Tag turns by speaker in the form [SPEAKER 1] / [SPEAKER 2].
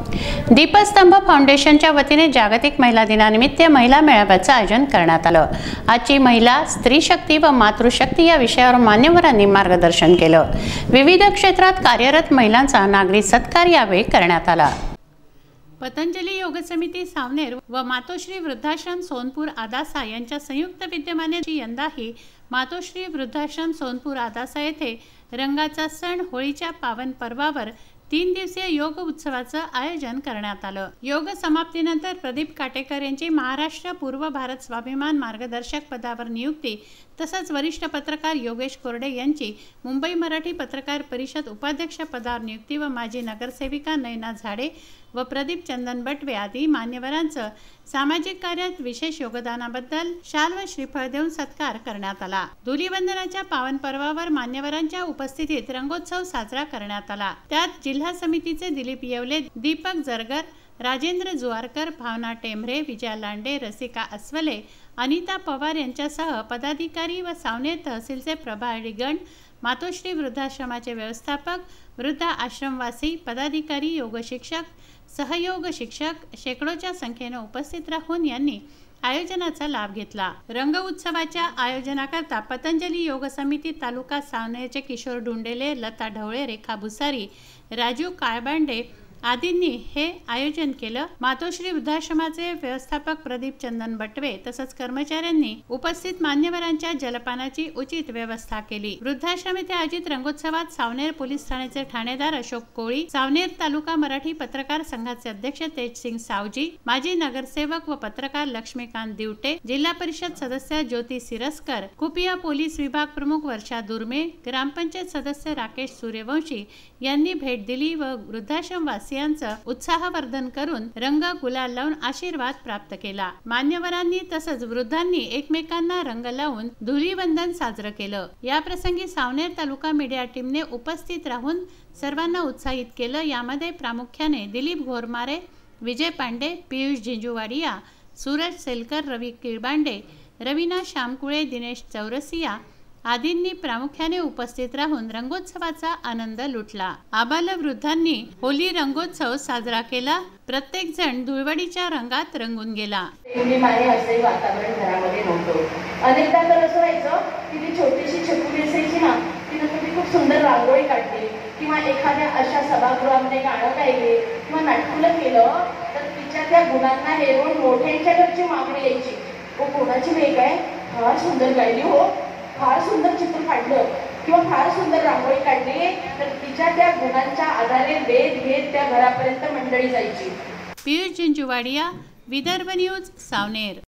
[SPEAKER 1] दीपस्तंभ फाउंडेशनच्या वतीने जागतिक महिला दिनानिमित्त महिला मेळाव्याचं आयोजन करण्यात आलं। आजची महिला, स्त्री शक्ती व मातृशक्ती या विषयावर मान्यवरांनी मार्गदर्शन केलं। विविध क्षेत्रात कार्यरत महिलांचा नागरी सत्कार यावेळी करण्यात आला। पतंजली योग समिती सावनेर व मातोश्री वृद्धाश्रम सोनपूर आदासा यांच्या संयुक्त विद्यमाने यंदाही मातोश्री वृद्धाश्रम सोनपूर आदासा येथे रंगाचा सण होळीच्या पावन पर्वावर 3 दिवसीय योग उत्सवाचं आयोजन करण्यात आलं। योग समाप्तीनंतर प्रदीप काटेकर यांची महाराष्ट्र पूर्व भारत स्वाभिमान मार्गदर्शक पदावर नियुक्ती तसंच वरिष्ठ पत्रकार योगेश कोरडे यांची मुंबई मराठी पत्रकार परिषद उपाध्यक्ष पदावर नियुक्ती व माजी नगरसेविका नयना झाडे व प्रदीप चंदन बटवे आदी मान्यवरांचं सामाजिक कार्यात विशेष योगदानाबद्दल शाल व श्रीफळ देऊन सत्कार करण्यात आला। धुलीवंदनाच्या पावन पर्वावर मान्यवरांच्या उपस्थितीत रंगोत्सव साजरा करण्यात आला। त्यात जिल्हा समितीचे दिलीप येवले, दीपक जरगर, राजेंद्र जुवारकर, भावना टेंभरे, विजया लांडे, रसिका अस्वले, अनिता पवार यांच्यासह पदाधिकारी व सावनेर तहसीलचे प्रभारी गण, मातोश्री वृद्धाश्रमाचे व्यवस्थापक, वृद्ध आश्रमवासी, पदाधिकारी, योग शिक्षक, सहयोग शिक्षक शेकडोच्या संख्येने उपस्थित राहून यांनी आयोजनाचा लाभ घेतला। रंग उत्सवाच्या आयोजनाकरता पतंजली योग समिती तालुका सावनेरचे किशोर डुंडेले, लता ढवळे, रेखा भुसारी, राजू काळबांडे आदींनी हे आयोजन केलं। मातोश्री वृद्धाश्रमाचे व्यवस्थापक प्रदीप चंदन बटवे तसंच कर्मचाऱ्यांनी उपस्थित मान्यवरांच्या जलपानाची उचित व्यवस्था केली। वृद्धाश्रम येथे आयोजित रंगोत्सवात सावनेर पोलीस ठाण्याचे ठाणेदार अशोक कोळी, सावनेर तालुका मराठी पत्रकार संघाचे अध्यक्ष तेजसिंग सावजी, माजी नगरसेवक व पत्रकार लक्ष्मीकांत दिवटे, जिल्हा परिषद सदस्य ज्योती सिरस्कर, कुपिया पोलीस विभाग प्रमुख वर्षा दुर्मे, ग्रामपंचायत सदस्य राकेश सूर्यवंशी यांनी भेट दिली व वृद्धाश्रम वासियांचं उत्साहवर्धन करून रंग गुलाल लावून आशीर्वाद प्राप्त केला। मान्यवरांनी तसंच वृद्धांनी एकमेकांना रंग लावून धुलीवंदन साजरं केलं। या प्रसंगी सावनेर तालुका मीडिया टीमने उपस्थित राहून सर्वांना उत्साहित केलं। यामध्ये प्रामुख्याने दिलीप घोरमारे, विजय पांडे, पियुष झिंजुवाडिया, सूरज सेलकर, रवी किळबांडे, रवीना श्यामकुळे, दिनेश चौरसिया आदींनी प्रामुख्याने उपस्थित राहून रंगोत्सवाचा आनंद लुटला। आबालवृद्धांनी होली रंगोत्सव साजरा केला। प्रत्येक जण धुळवडीच्या रंगात रंगून गेला।
[SPEAKER 2] असे वातावरण घरामध्ये नव्हतं। अनेकदा तर असं व्हायचं की ती छोटीशी छकुली असायची ना, तिनं ती खूप सुंदर रांगोळी काढली किंवा एखाद्या अशा सभागृहामध्ये गाणं गायले किंवा नाटकुलं केलं तर तिच्या त्या गुणांना हेरून मोठ्यांच्या घरची मागणी यायची, ओ कोणाची वेग आहे, फार सुंदर गायली हो, फार सुंदर चित्र काढलं किंवा फार सुंदर रांगोळी काढली, तर तिच्या त्या गुणांच्या आधारे वेध घेत त्या घरापर्यंत मंडळी जायची।
[SPEAKER 1] पियुष झिंजुवाडिया, विदर्भ न्यूज, सावनेर।